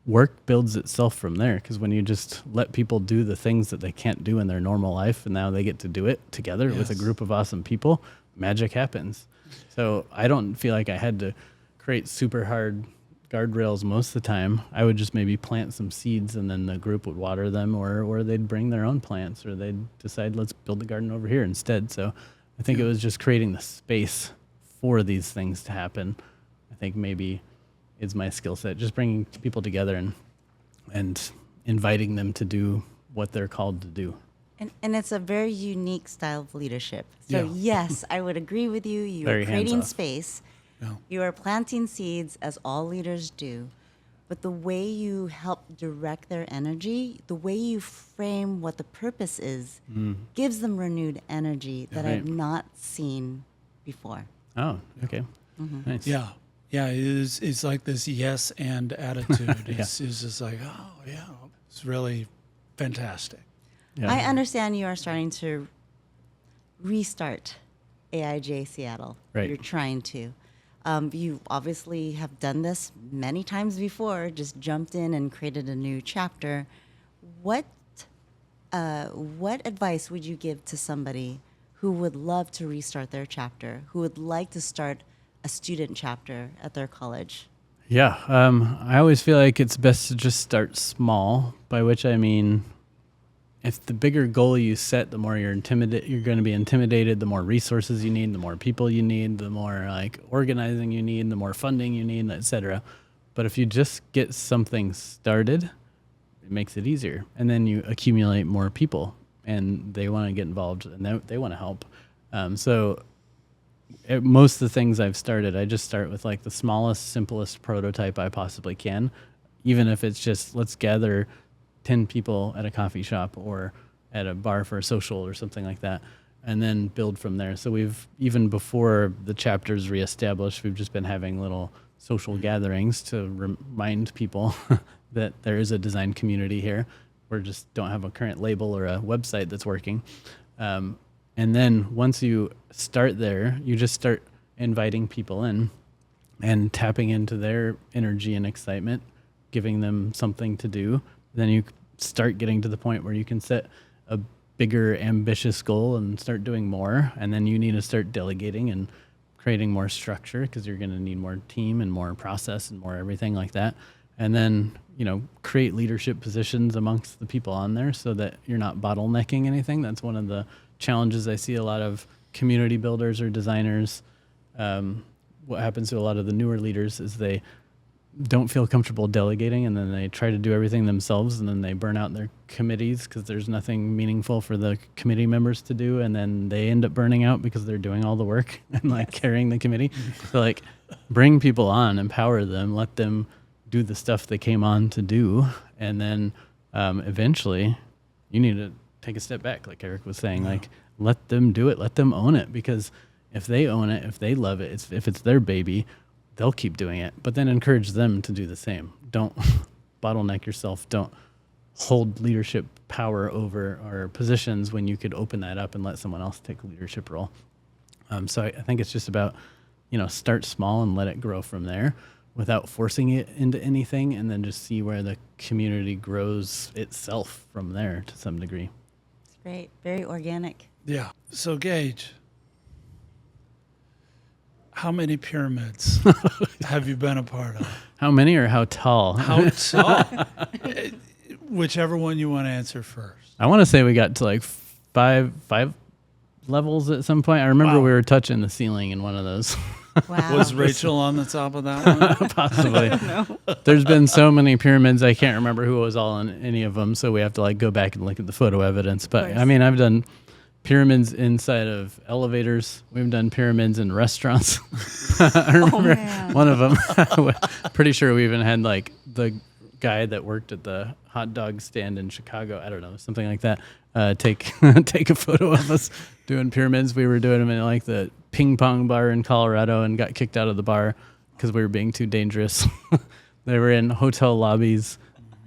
work builds itself from there, because when you just let people do the things that they can't do in their normal life and now they get to do it together with a group of awesome people, magic happens. So I don't feel like I had to create super hard guardrails most of the time. I would just maybe plant some seeds and then the group would water them, or they'd bring their own plants, or they'd decide, let's build a garden over here instead. So I think it was just creating the space for these things to happen. I think maybe is my skill set, just bringing people together and inviting them to do what they're called to do. And it's a very unique style of leadership. So yes, I would agree with you. You Very are creating hands-off. space. Yeah. You are planting seeds, as all leaders do. But the way you help direct their energy, the way you frame what the purpose is, gives them renewed energy that Right. I've not seen before. Oh, okay. Nice. Yeah, it's like this yes and attitude. It's just like, it's really fantastic. Yeah. I understand you are starting to restart AIGA Seattle. Right. You're trying to. You obviously have done this many times before, just jumped in and created a new chapter. What advice would you give to somebody who would love to restart their chapter, who would like to start a student chapter at their college? Yeah, I always feel like it's best to just start small, by which I mean, if the bigger goal you set, the more you're going to be intimidated, the more resources you need, the more people you need, the more like organizing you need, the more funding you need, etc. But if you just get something started, it makes it easier. And then you accumulate more people and they want to get involved and they want to help. Most of the things I've started, I just start with like the smallest, simplest prototype I possibly can, even if it's just let's gather 10 people at a coffee shop or at a bar for a social or something like that, and then build from there. So we've, even before the chapter's reestablished, we've just been having little social gatherings to remind people that there is a design community here. We just don't have a current label or a website that's working. And then once you start there, you just start inviting people in and tapping into their energy and excitement, giving them something to do. Then you start getting to the point where you can set a bigger, ambitious goal and start doing more. And then you need to start delegating and creating more structure, because you're going to need more team and more process and more everything like that. And then, create leadership positions amongst the people on there so that you're not bottlenecking anything. That's one of the challenges I see a lot of community builders or designers, what happens to a lot of the newer leaders is they don't feel comfortable delegating, and then they try to do everything themselves, and then they burn out their committees because there's nothing meaningful for the committee members to do, and then they end up burning out because they're doing all the work and like carrying the committee. So like bring people on, empower them, let them do the stuff they came on to do, and then eventually you need to take a step back, like Eric was saying, like let them do it, let them own it, because if they own it, if they love it, if it's their baby, they'll keep doing it. But then encourage them to do the same. Don't bottleneck yourself. Don't hold leadership power over or positions when you could open that up and let someone else take a leadership role. So I think it's just about, start small and let it grow from there without forcing it into anything, and then just see where the community grows itself from there to some degree. It's great. Very organic. Yeah. So Gage, how many pyramids have you been a part of? How many or how tall? How tall? Whichever one you want to answer first. I want to say we got to like five levels at some point. I remember we were touching the ceiling in one of those. Wow. Was Rachel on the top of that one? Possibly. There's been so many pyramids, I can't remember who was all in any of them, so we have to like go back and look at the photo evidence. But I mean, I've done pyramids inside of elevators. We've done pyramids in restaurants. I remember one of them. Pretty sure we even had like the guy that worked at the hot dog stand in Chicago, I don't know, something like that, take a photo of us doing pyramids. We were doing them in like the ping pong bar in Colorado and got kicked out of the bar because we were being too dangerous. They were in hotel lobbies,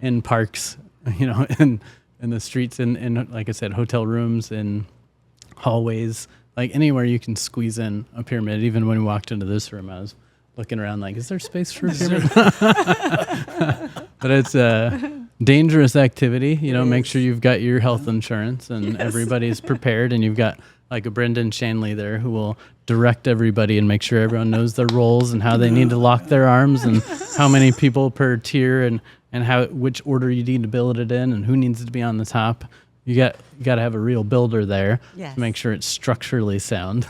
in parks, in the streets, in like I said, hotel rooms, in hallways, like anywhere you can squeeze in a pyramid. Even when we walked into this room, I was looking around like, is there space for a pyramid? But it's a dangerous activity. Make sure you've got your health insurance and everybody's prepared, and you've got like a Brendan Shanley there who will direct everybody and make sure everyone knows their roles and how they need to lock their arms and how many people per tier and which order you need to build it in and who needs to be on the top. You got to have a real builder there to make sure it's structurally sound.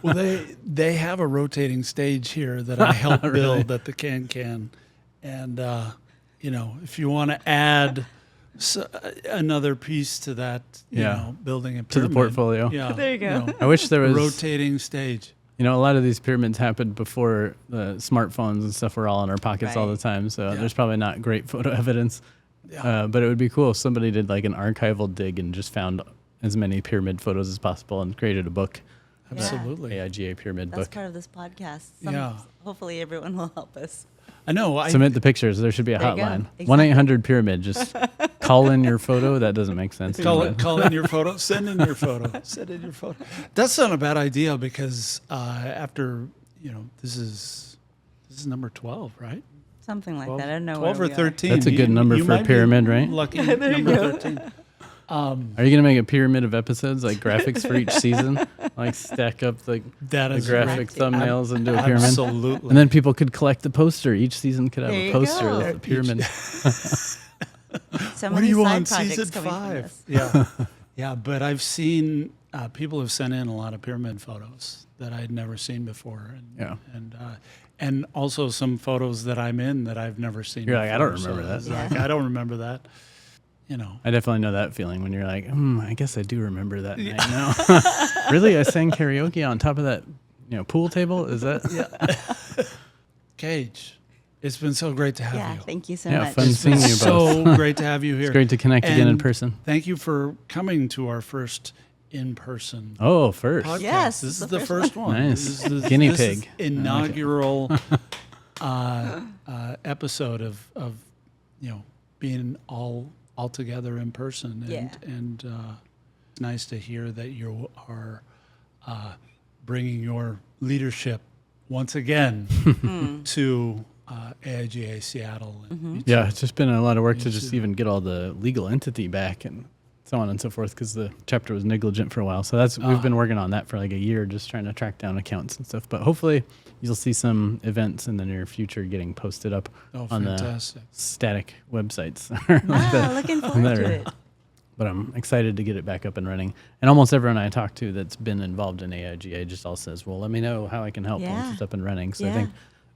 Well, they have a rotating stage here that I helped build at the Can, and if you want to add another piece to that, building a pyramid to the portfolio. Yeah, there you go. I wish there was rotating stage. A lot of these pyramids happened before the smartphones and stuff were all in our pockets all the time, so there's probably not great photo evidence. Yeah. But it would be cool if somebody did like an archival dig and just found as many pyramid photos as possible and created a book. Absolutely. AIGA pyramid book. That's part of this podcast. Hopefully everyone will help us. I know. Submit the pictures. There should be a hotline. 1-800-PYRAMID. Just call in your photo. That doesn't make sense. Call in your photo. Send in your photo. That's not a bad idea because after, this is number 12, right? Something like that. I don't know. 12 or 13. That's a good number for a pyramid, right? Lucky number 13. Are you going to make a pyramid of episodes, like graphics for each season? Like stack up the graphic thumbnails and do a pyramid? Absolutely. And then people could collect the poster. Each season could have a poster of the pyramid. So what are you on, season season 5? Yeah. Yeah, but I've seen, people have sent in a lot of pyramid photos that I'd never seen before. And also some photos that I'm in that I've never seen before. Like, I don't remember that. Like, I don't remember that. I definitely know that feeling when you're like, I guess I do remember that night now. Really? I sang karaoke on top of that, pool table? Is that? Yeah. Gage, it's been so great to have you. Yeah, thank you so much. Fun seeing you both. So great to have you here. It's great to connect again in person. Thank you for coming to our first in-person first. podcast. Yes. This is the first one. Nice. This is Guinea pig. Inaugural episode of being all together in person. And it's nice to hear that you are bringing your leadership once again to AIGA Seattle. Yeah, it's just been a lot of work to just even get all the legal entity back and so on and so forth because the chapter was negligent for a while. So we've been working on that for like a year, just trying to track down accounts and stuff. But hopefully you'll see some events in the near future getting posted up on the static websites. Looking forward to it. But I'm excited to get it back up and running. And almost everyone I talk to that's been involved in AIGA just all says, well, let me know how I can help once it's up and running. So I think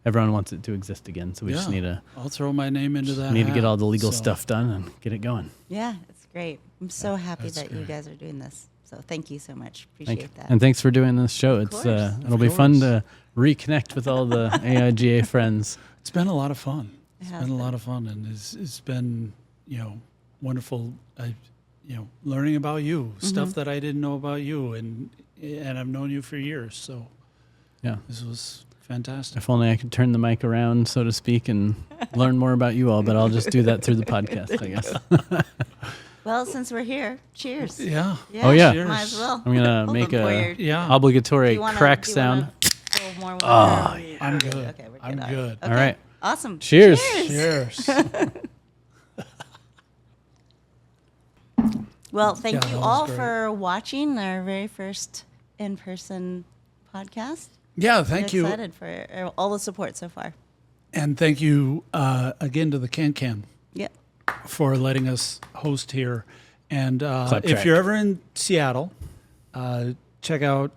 everyone wants it to exist again. So we just need to I'll throw my name into that. to get all the legal stuff done and get it going. Yeah, it's great. I'm so happy that you guys are doing this. So thank you so much. Appreciate that. And thanks for doing this show. It's course. it'll be fun to reconnect with all the AIGA friends. It's been a lot of fun. It's has been a been. lot of fun, and it's been, wonderful. Learning about you, stuff that I didn't know about you, and I've known you for years. So Yeah. this was fantastic. If only I could turn the mic around, so to speak, and learn more about you all, but I'll just do that through the podcast, I guess. Well, since we're here, cheers. Yeah. Oh, yeah. Cheers. Might as well. I'm going to Hold make on, pour a Yeah. obligatory Do you wanna- crack do you sound. wanna pour more water? Oh, yeah. I'm good. Okay, we're I'm good. good. Okay. All right. Awesome. Cheers. Cheers. Well, thank Yeah, you that was all great. for watching our very first in-person podcast. Yeah, thank We're you. excited for all the support so far. And thank you again to the Can Yep. for letting us host here. And Clap if track. you're ever in Seattle, check out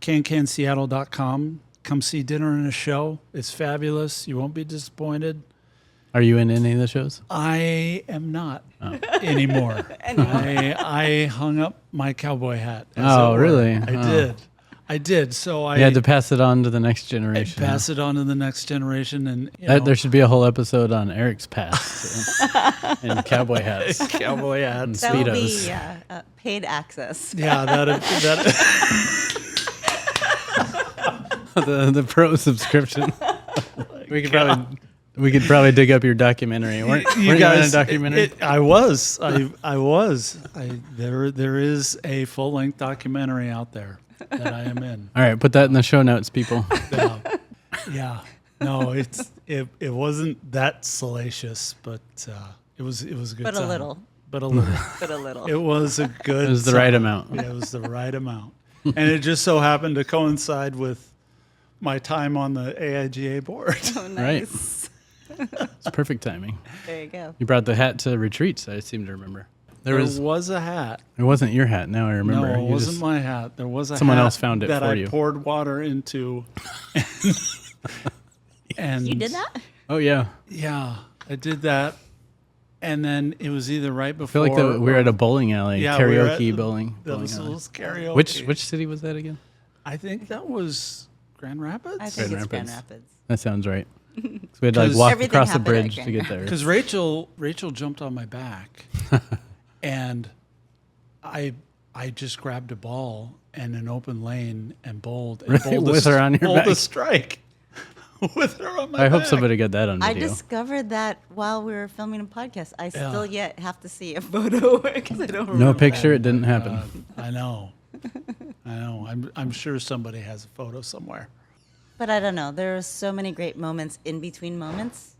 cancanseattle.com. Come see Dinner and a Show. It's fabulous. You won't be disappointed. Are you in any of the shows? I am not anymore. I hung up my cowboy hat. as Oh, it were. really? I did. So I You had to pass it on to the next I generation. pass it on to the next generation. And There should be a whole episode on Eric's past and cowboy hats. cowboy hats. That will be Speedos. paid access. Yeah, that the pro subscription. we could probably dig up your documentary. Weren't you in a documentary? I was. There is a full length documentary out there that I am in. All right, put that in the show notes, people. Yeah. No, it wasn't that salacious, but it was a good But a time. little. But a little. But a little. It was a good. It was the right amount. Yeah, it was the right amount, and it just so happened to coincide with my time on the AIGA board. Oh, nice. It's perfect timing. There you go. You brought the hat to retreats, I seem to remember. There was a hat. It wasn't your hat. Now I remember. No, it You wasn't just- my hat. There was a Someone hat else found it that for I you. poured water into. And You did that? Oh yeah. Yeah, I did that, and then it was either right I before. feel like we were at a bowling alley, Yeah, we were at karaoke the- bowling. That bowling was alley. karaoke. Which city was that again? I think that was Grand Rapids. I think Grand it's Grand Rapids. Rapids. That sounds right. So we had to like 'Cause walk everything across the happened at bridge to Grand get there. Because Rachel jumped on my back, and I just grabbed a ball and an open lane and bowled. And Really? With her on your bowled a back? strike. With her on my I hope back. somebody got that on I video. discovered that while we were filming a podcast. I still yet have to see a photo because I don't remember. No picture. It didn't happen. I know. I'm sure somebody has a photo somewhere. But I don't know. There are so many great moments in between moments.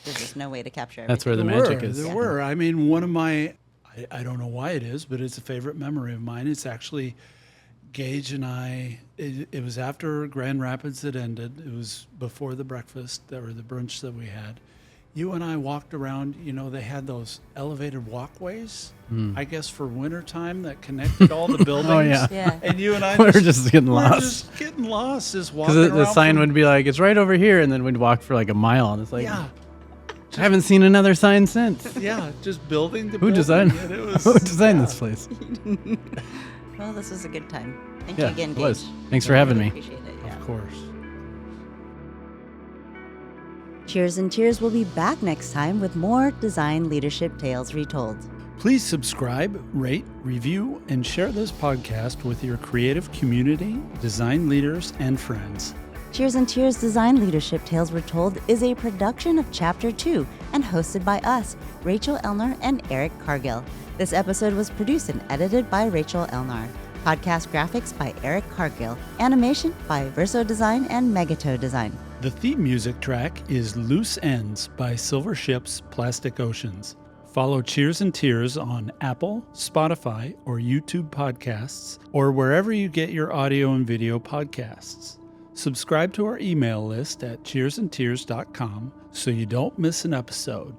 There's just no way to capture everything. That's where the There magic were, is. There were. I mean, one of my, I don't know why it is, but it's a favorite memory of mine. It's actually Gage and I, it was after Grand Rapids had ended. It was before the breakfast or the brunch that we had. You and I walked around, they had those elevated walkways, I guess for wintertime that connected all the buildings. Oh, yeah. Yeah. And you and I We were just getting lost. just getting lost, just walking Because around. the sign from- would be like, it's right over here. And then we'd walk for like a mile. And it's like, Yeah. I haven't seen another sign since. Yeah, just building the Who building. designed, and it was, who designed this place? Well, this was a good time. Thank Yeah, you again, it Gage. was. Thanks for having me. Appreciate it. Yeah. Of course. Cheers and Tears will be back next time with more design leadership tales retold. Please subscribe, rate, review, and share this podcast with your creative community, design leaders, and friends. Cheers and Tears Design Leadership Tales Retold is a production of Chapter 2 and hosted by us, Rachel Elnar and Eric Cargill. This episode was produced and edited by Rachel Elnar. Podcast graphics by Eric Cargill. Animation by Verso Design and Megato Design. The theme music track is Loose Ends by Silver Ships Plastic Oceans. Follow Cheers and Tears on Apple, Spotify, or YouTube podcasts, or wherever you get your audio and video podcasts. Subscribe to our email list at cheersandtears.com so you don't miss an episode.